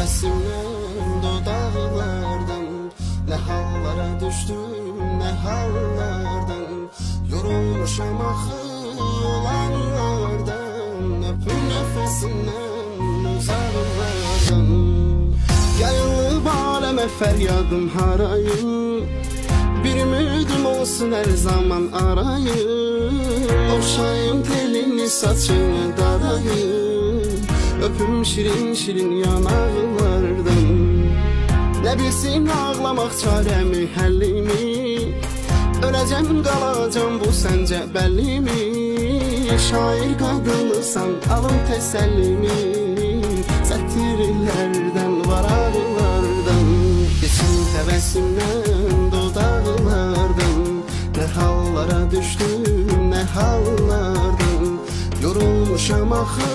təbəssümdən dodaqlardan, nə hallara düşdüm, nə hallardan, yorulmuşam axı olanlardan, öpüm nəfəsindən uzaqlardan. Yayılıb aləmə fəryadım harayım, bir ümidim olsun her zaman arayım. Oxşayım telini saçını darayım, öpüm şirin şirin yanaqlardan. Nə bilsin ağlamaq çarəmi, həllimi, öləcəm qalacam bu səncə bəllimi. Şair qadınlısan alın təsəllimi, sətirlərdən varaqlardan. Geçim təbəssümdən dodaqlardan, nə hallara düşdüm, nə hallardan, yorulmuşam axı